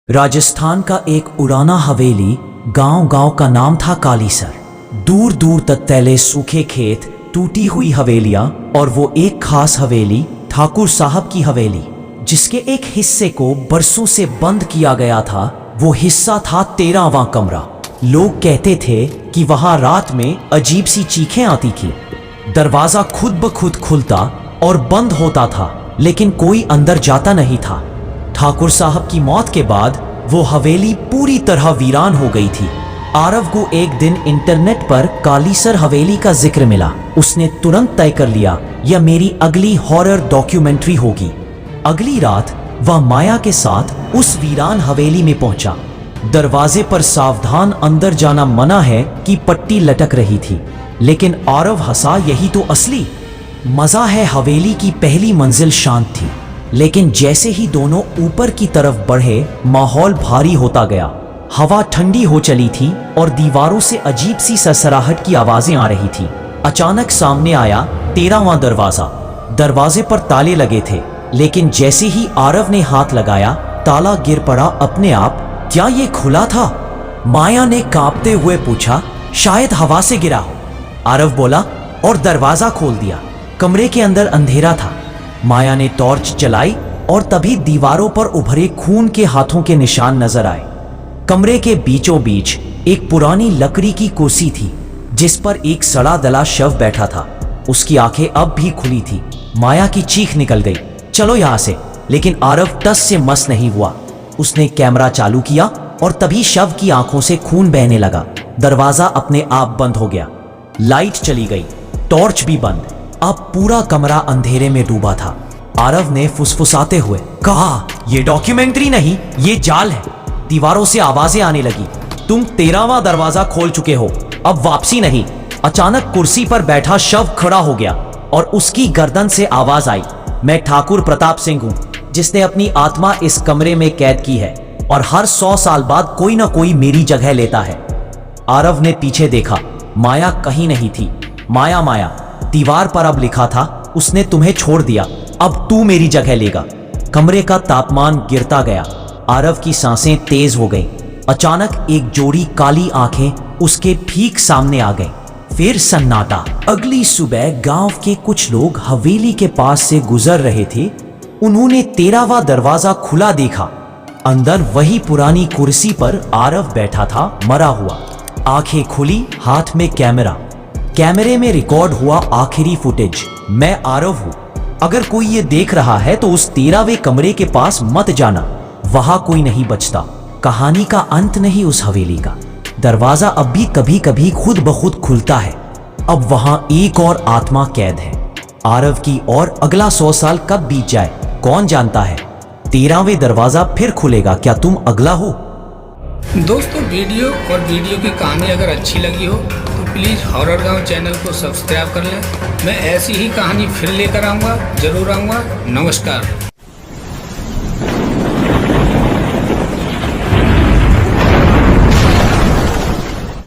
राजस्थान का एक पुराना हवेली गांव का नाम था कालीसर। दूर दूर तक तैले सूखे खेत, टूटी हुई हवेलियां और वो एक खास हवेली, ठाकुर साहब की हवेली, जिसके एक हिस्से को बरसों से बंद किया गया था। वो हिस्सा था 13वां कमरा। लोग कहते थे कि वहां रात में अजीब सी चीखें आती थी। दरवाजा खुद ब खुद खुलता और बंद होता था, लेकिन कोई अंदर जाता नहीं था। ठाकुर साहब की मौत के बाद वो हवेली पूरी तरह वीरान हो गई थी। आरव को एक दिन इंटरनेट पर कालीसर हवेली का जिक्र मिला। उसने तुरंत तय कर लिया, यह मेरी अगली हॉरर डॉक्यूमेंट्री होगी। अगली रात वह माया के साथ उस वीरान हवेली में पहुंचा। दरवाजे पर सावधान, अंदर जाना मना है की पट्टी लटक रही थी, लेकिन आरव हंसा, यही तो असली मजा है। हवेली की पहली मंजिल शांत थी, लेकिन जैसे ही दोनों ऊपर की तरफ बढ़े, माहौल भारी होता गया। हवा ठंडी हो चली थी और दीवारों से अजीब सी सरसराहट की आवाजें आ रही थी। अचानक सामने आया 13वां दरवाजा। दरवाजे पर ताले लगे थे, लेकिन जैसे ही आरव ने हाथ लगाया, ताला गिर पड़ा अपने आप। क्या ये खुला था? माया ने कांपते हुए पूछा। शायद हवा से गिरा हो, आरव बोला और दरवाजा खोल दिया। कमरे के अंदर अंधेरा था। माया ने टॉर्च चलाई और तभी दीवारों पर उभरे खून के हाथों के निशान नजर आए। कमरे के बीचों बीच एक पुरानी लकड़ी की कुर्सी थी, जिस पर एक सड़ा दला शव बैठा था। उसकी आंखें अब भी खुली थी। माया की चीख निकल गई, चलो यहां से। लेकिन आरव टस से मस नहीं हुआ। उसने कैमरा चालू किया और तभी शव की आंखों से खून बहने लगा। दरवाजा अपने आप बंद हो गया। लाइट चली गई, टॉर्च भी बंद। अब पूरा कमरा अंधेरे में डूबा था। आरव ने फुसफुसाते हुए कहा, यह डॉक्यूमेंट्री नहीं, ये जाल है। दीवारों से आवाजें आने लगी, तुम 13वां दरवाजा खोल चुके हो, अब वापसी नहीं। अचानक कुर्सी पर बैठा शव खड़ा हो गया और उसकी गर्दन से आवाज आई, मैं ठाकुर प्रताप सिंह हूं, जिसने अपनी आत्मा इस कमरे में कैद की है और हर 100 साल बाद कोई ना कोई मेरी जगह लेता है। आरव ने पीछे देखा, माया कहीं नहीं थी। माया माया दीवार पर अब लिखा था, उसने तुम्हें छोड़ दिया, अब तू मेरी जगह लेगा। कमरे का तापमान गिरता गया। आरव की सांसें तेज हो गईं। अचानक एक जोड़ी काली आंखें उसके ठीक सामने आ गईं। फिर सन्नाटा। अगली सुबह गांव के कुछ लोग हवेली के पास से गुजर रहे थे। उन्होंने 13वां दरवाजा खुला देखा। अंदर वही पुरानी कुर्सी पर आरव बैठा था, मरा हुआ। आंखें खुली, हाथ में कैमरा। कैमरे में रिकॉर्ड हुआ आखिरी फुटेज। मैं आरव हूं। अगर कोई ये देख रहा है तो उस 13वें कमरे के पास मत जाना, वहां कोई नहीं बचता। कहानी का अंत नहीं उस हवेली का। दरवाजा अब भी कभी कभी खुद ब खुद खुलता है। अब वहां एक और आत्मा कैद है, आरव की। और अगला 100 साल कब बीत जाए कौन जानता है। 13वें दरवाजा फिर खुलेगा, क्या तुम अगला हो? दोस्तों, वीडियो की कहानी अगर अच्छी लगी हो तो प्लीज़ हॉरर गांव चैनल को सब्सक्राइब कर लें। मैं ऐसी ही कहानी फिर लेकर आऊँगा, जरूर आऊँगा। नमस्कार।